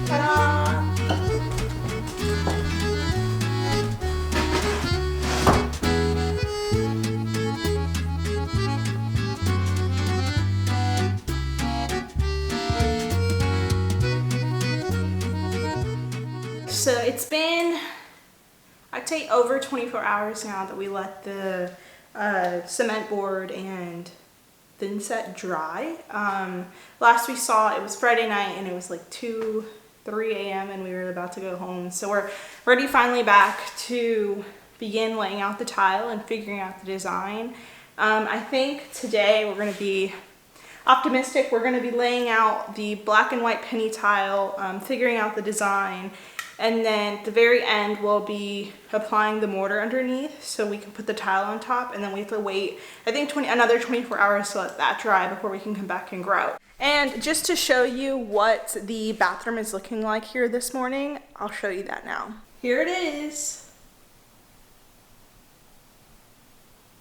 Ta-da! So it's been, I'd say, over 24 hours now that we let the cement board and thin set dry. Last we saw, it was Friday night and it was like 2, 3 a.m. and we were about to go home. So we're ready finally back to begin laying out the tile and figuring out the design. I think today we're going to be optimistic. We're going to be laying out the black and white penny tile, figuring out the design, and then at the very end we'll be applying the mortar underneath so we can put the tile on top, and then we have to wait, I think, another 24 hours to let that dry before we can come back and grout. And just to show you what the bathroom is looking like here this morning, I'll show you that now. Here it is.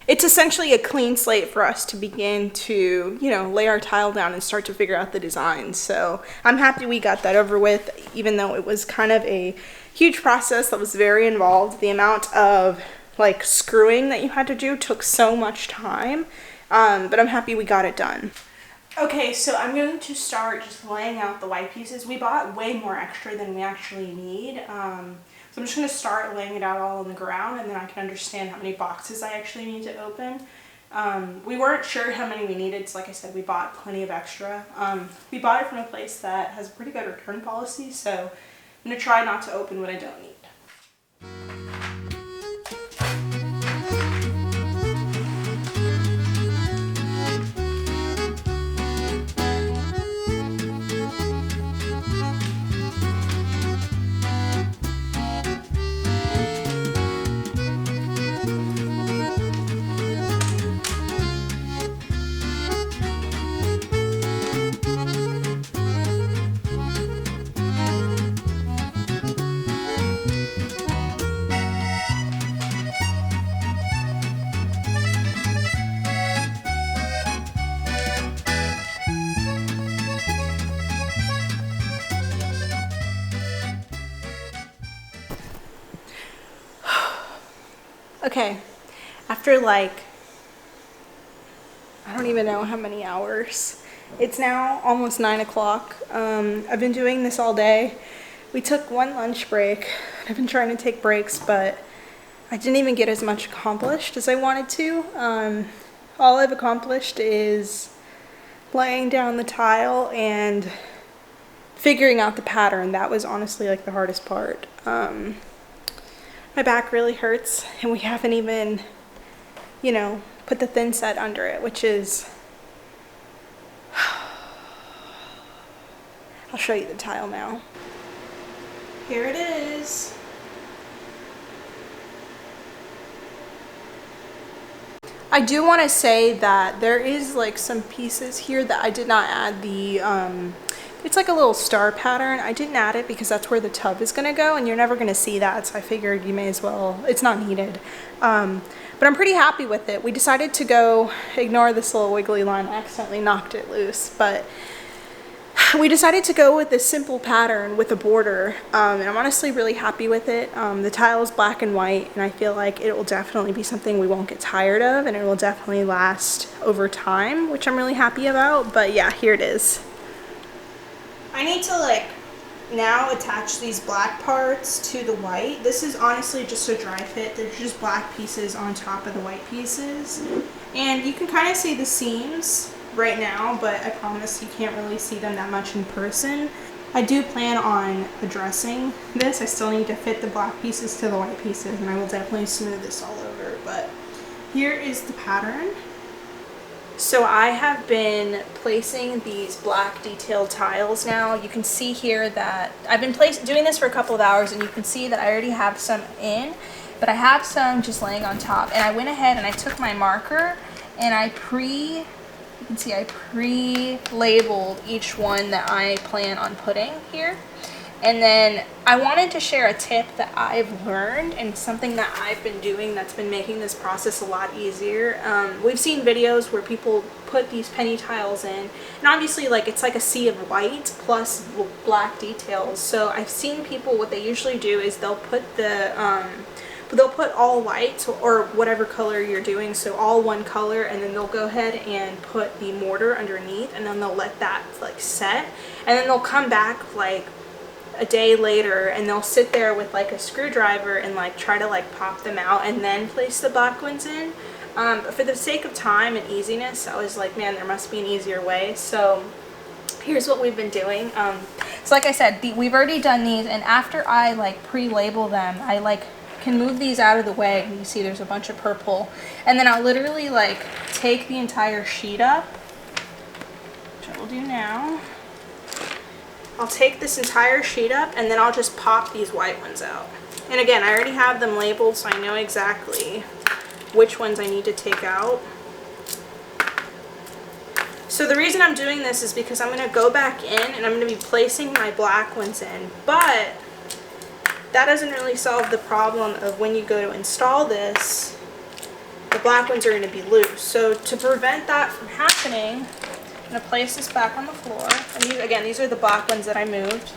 It's essentially a clean slate for us to begin to, lay our tile down and start to figure out the design. So I'm happy we got that over with, even though it was kind of a huge process that was very involved. The amount of screwing that you had to do took so much time, but I'm happy we got it done. Okay, so I'm going to start just laying out the white pieces. We bought way more extra than we actually need. So I'm just going to start laying it out all on the ground, and then I can understand how many boxes I actually need to open. We weren't sure how many we needed, so like I said, we bought plenty of extra. We bought it from a place that has a pretty good return policy, so I'm going to try not to open what I don't need. Okay, after I don't even know how many hours. It's now almost 9 o'clock. I've been doing this all day. We took one lunch break. I've been trying to take breaks, but I didn't even get as much accomplished as I wanted to. All I've accomplished is laying down the tile and figuring out the pattern. That was honestly the hardest part. My back really hurts, and we haven't even, put the thin set under it, which is, I'll show you the tile now. Here it is. I do want to say that there is some pieces here that I did not add the, it's a little star pattern. I didn't add it because that's where the tub is going to go, and you're never going to see that, so I figured you may as well, it's not needed. But I'm pretty happy with it. We decided to go ignore this little wiggly line. I accidentally knocked it loose, but we decided to go with this simple pattern with a border, and I'm honestly really happy with it. The tile is black and white, and I feel like it will definitely be something we won't get tired of, and it will definitely last over time, which I'm really happy about. But yeah, here it is. I need to now attach these black parts to the white. This is honestly just a dry fit. They're just black pieces on top of the white pieces. And you can kind of see the seams right now, but I promise you can't really see them that much in person. I do plan on addressing this. I still need to fit the black pieces to the white pieces, and I will definitely smooth this all over. But here is the pattern. So I have been placing these black detailed tiles now. You can see here that I've been doing this for a couple of hours, and you can see that I already have some in, but I have some just laying on top. And I went ahead and I took my marker and I pre-labeled each one that I plan on putting here. And then I wanted to share a tip that I've learned and something that I've been doing that's been making this process a lot easier. We've seen videos where people put these penny tiles in, and obviously like it's like a sea of white plus black details. So I've seen people, what they usually do is they'll put they'll put all white or whatever color you're doing, so all one color, and then they'll go ahead and put the mortar underneath, and then they'll let that like set, and then they'll come back like a day later and they'll sit there with like a screwdriver and like try to like pop them out and then place the black ones in. But for the sake of time and easiness, I was like, man, there must be an easier way. So here's what we've been doing. So like I said, we've already done these, and after I like pre-label them, I like can move these out of the way. You see there's a bunch of purple, and then I'll literally like take the entire sheet up, which I will do now. I'll take this entire sheet up and then I'll just pop these white ones out. And again, I already have them labeled, so I know exactly which ones I need to take out. So the reason I'm doing this is because I'm going to go back in and I'm going to be placing my black ones in, but that doesn't really solve the problem of when you go to install this, the black ones are going to be loose. So to prevent that from happening, I'm going to place this back on the floor. And these, again, these are the black ones that I moved.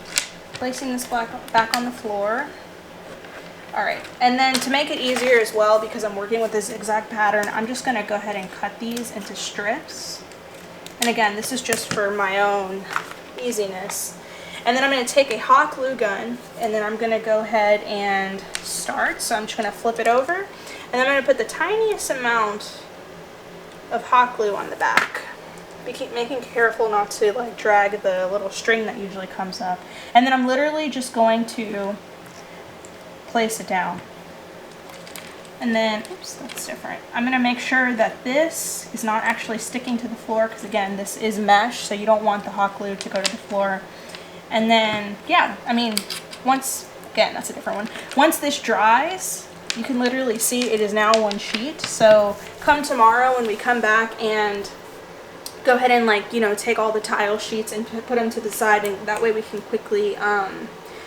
Placing this black back on the floor. Alright, and then to make it easier as well, because I'm working with this zigzag pattern, I'm just going to go ahead and cut these into strips. And again, this is just for my own easiness. And then I'm going to take a hot glue gun, and then I'm going to go ahead and start. So I'm just going to flip it over, and then I'm going to put the tiniest amount of hot glue on the back. Making careful not to like drag the little string that usually comes up. And then I'm literally just going to place it down. And then, oops, that's different. I'm going to make sure that this is not actually sticking to the floor, because again, this is mesh, so you don't want the hot glue to go to the floor. And then, yeah, I mean, again, that's a different one. Once this dries, you can literally see it is now one sheet. So come tomorrow when we come back and go ahead and like, you know, take all the tile sheets and put them to the side, and that way we can quickly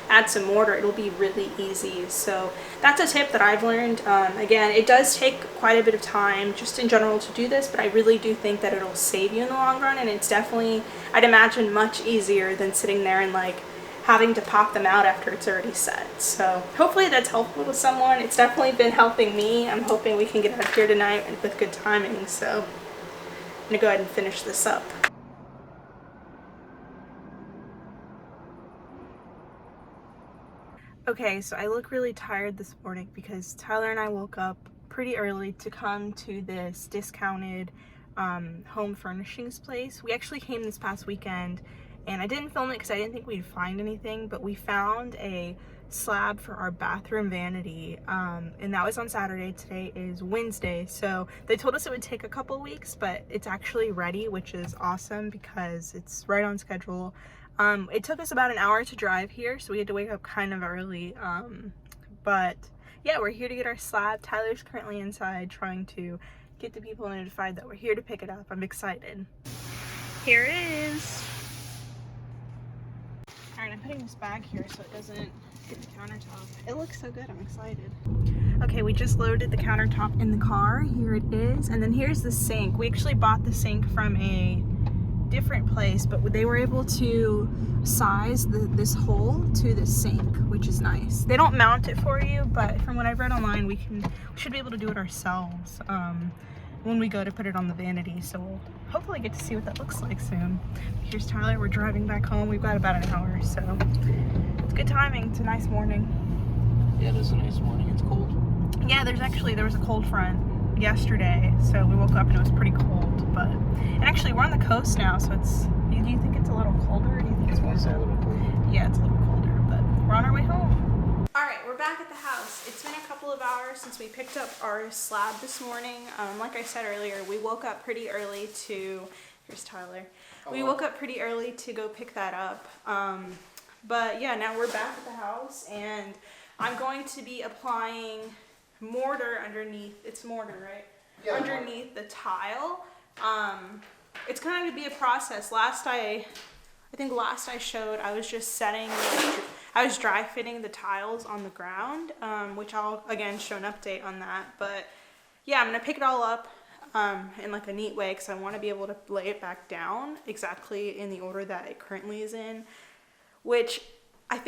add some mortar. It'll be really easy. So that's a tip that I've learned. Again, it does take quite a bit of time just in general to do this, but I really do think that it'll save you in the long run, and it's definitely, I'd imagine, much easier than sitting there and like having to pop them out after it's already set. So hopefully that's helpful to someone. It's definitely been helping me. I'm hoping we can get out here tonight with good timing. So I'm gonna go ahead and finish this up. Okay, so I look really tired this morning because Tyler and I woke up pretty early to come to this discounted home furnishings place. We actually came this past weekend, and I didn't film it because I didn't think we'd find anything, but we found a slab for our bathroom vanity, and that was on Saturday. Today is Wednesday, so they told us it would take a couple weeks, but it's actually ready, which is awesome because it's right on schedule. It took us about an hour to drive here, so we had to wake up kind of early, but yeah, we're here to get our slab. Tyler's currently inside trying to get the people notified that we're here to pick it up. I'm excited. Here it is. Alright, I'm putting this back here so it doesn't hit the countertop. It looks so good, I'm excited. Okay, we just loaded the countertop in the car. Here it is, and then here's the sink. We actually bought the sink from a different place, but they were able to size this hole to the sink, which is nice. They don't mount it for you, but from what I've read online, we should be able to do it ourselves when we go to put it on the vanity. So we'll hopefully get to see what that looks like soon. Here's Tyler. We're driving back home. We've got about an hour, so it's good timing. It's a nice morning. Yeah, it is a nice morning. It's cold. Yeah, there was a cold front yesterday, so we woke up and it was pretty cold. But and actually we're on the coast now, so do you think it's a little colder, or do you think it's warmer? It's a little colder. Yeah, it's a little colder, but we're on our way home. All right, we're back at the house. It's been a couple of hours since we picked up our slab this morning. Like I said earlier, we woke up pretty early to, here's Tyler. We woke up pretty early to go pick that up. But yeah, now we're back at the house, and I'm going to be applying mortar underneath. It's mortar, right? Yeah, underneath the tile. It's going to be a process. I think last I showed, I was just setting, I was dry fitting the tiles on the ground, which I'll again show an update on that. But yeah, I'm gonna pick it all up in like a neat way because I want to be able to lay it back down exactly in the order that it currently is in, which I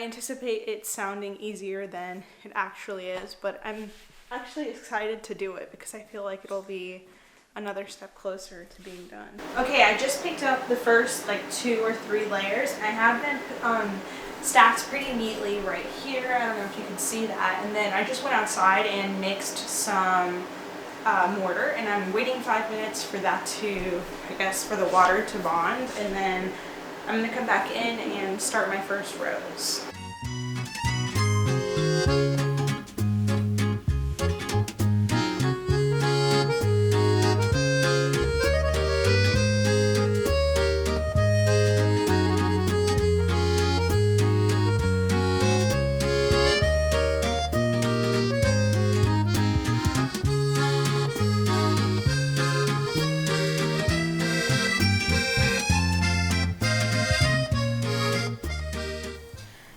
anticipate it sounding easier than it actually is, but I'm actually excited to do it because I feel like it'll be another step closer to being done. Okay, I just picked up the first like 2 or 3 layers. I have them stacked pretty neatly right here. I don't know if you can see that. And then I just went outside and mixed some mortar, and I'm waiting 5 minutes for that to, I guess, for the water to bond, and then I'm gonna come back in and start my first rows.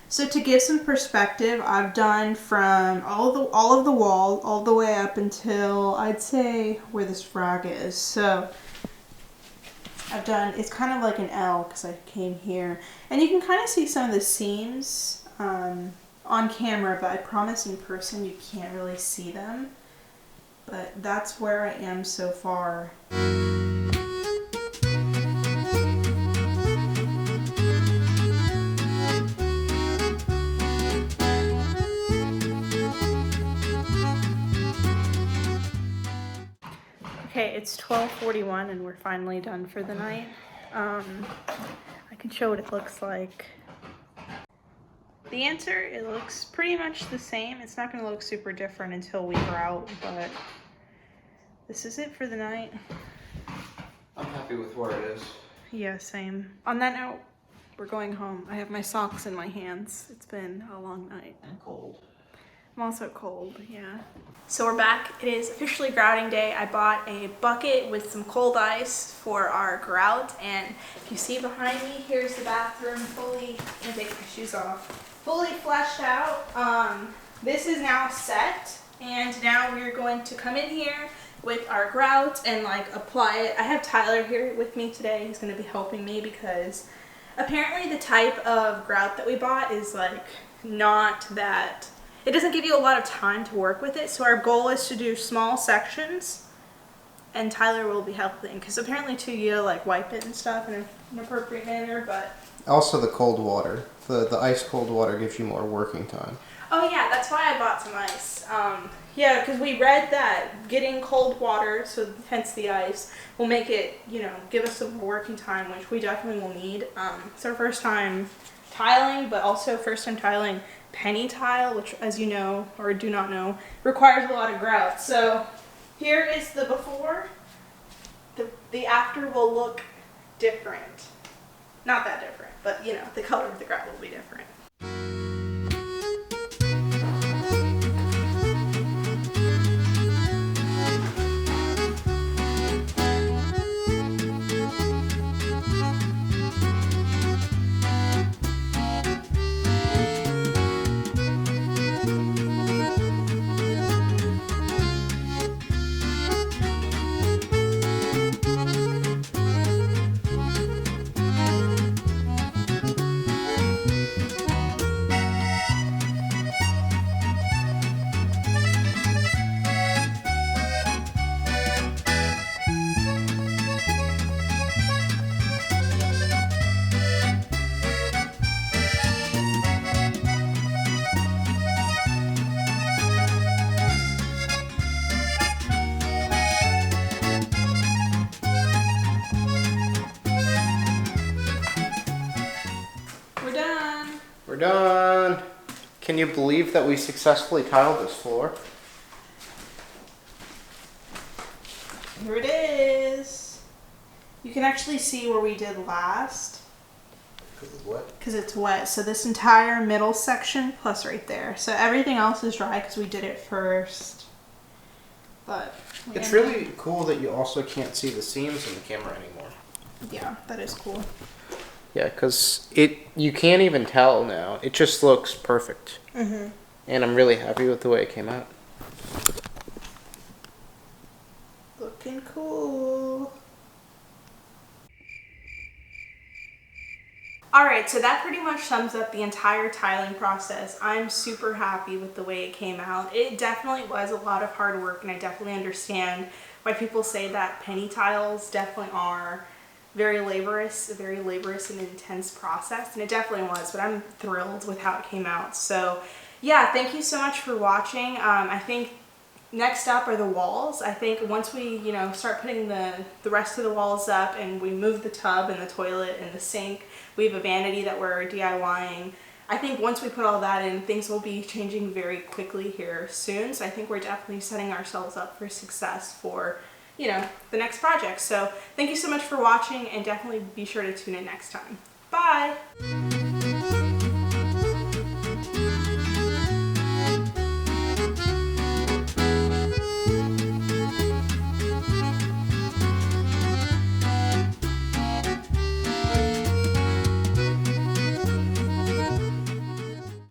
So to give some perspective, I've done from all of the wall all the way up until I'd say where this rack is. So I've done, it's kind of like an L because I came here, and you can kind of see some of the seams on camera, but I promise in person you can't really see them. But that's where I am so far. Okay, it's 12:41 and we're finally done for the night. I can show what it looks like. The answer, it looks pretty much the same. It's not going to look super different until we grout, but this is it for the night. I'm happy with where it is. Yeah, same. On that note, we're going home. I have my socks in my hands. It's been a long night. And cold. I'm also cold, yeah. So we're back. It is officially grouting day. I bought a bucket with some cold ice for our grout, and if you see behind me, here's the bathroom fully, I'm gonna take my shoes off, fully fleshed out. This is now set, and now we're going to come in here with our grout and like apply it. I have Tyler here with me today. He's gonna be helping me because apparently the type of grout that we bought is like not that, it doesn't give you a lot of time to work with it. So our goal is to do small sections, and Tyler will be helping because apparently too, you gotta like wipe it and stuff in an appropriate manner. But also the cold water, the ice cold water gives you more working time. Oh yeah, that's why I bought some ice. Yeah, because we read that getting cold water, so hence the ice, will make it, you know, give us some more working time, which we definitely will need. It's our first time tiling, but also first time tiling penny tile, which, as you know or do not know, requires a lot of grout. So here is the before. The after will look different. Not that different, but you know, the color of the grout will be different. We're done. Can you believe that we successfully tiled this floor? Here it is. You can actually see where we did last. Because it's wet? Because it's wet. So this entire middle section plus right there. So everything else is dry because we did it first. But it's really cool that you also can't see the seams in the camera anymore. Yeah, that is cool. Yeah, because you can't even tell now. It just looks perfect. Mm-hmm. And I'm really happy with the way it came out. Looking cool. Alright, so that pretty much sums up the entire tiling process. I'm super happy with the way it came out. It definitely was a lot of hard work, and I definitely understand why people say that penny tiles definitely are a very laborious and intense process, and it definitely was, but I'm thrilled with how it came out. So yeah, thank you so much for watching. I think next up are the walls. I think once we, start putting the rest of the walls up and we move the tub and the toilet and the sink, we have a vanity that we're DIYing. I think once we put all that in, things will be changing very quickly here soon. So I think we're definitely setting ourselves up for success for, the next project. So thank you so much for watching, and definitely be sure to tune in next time. Bye!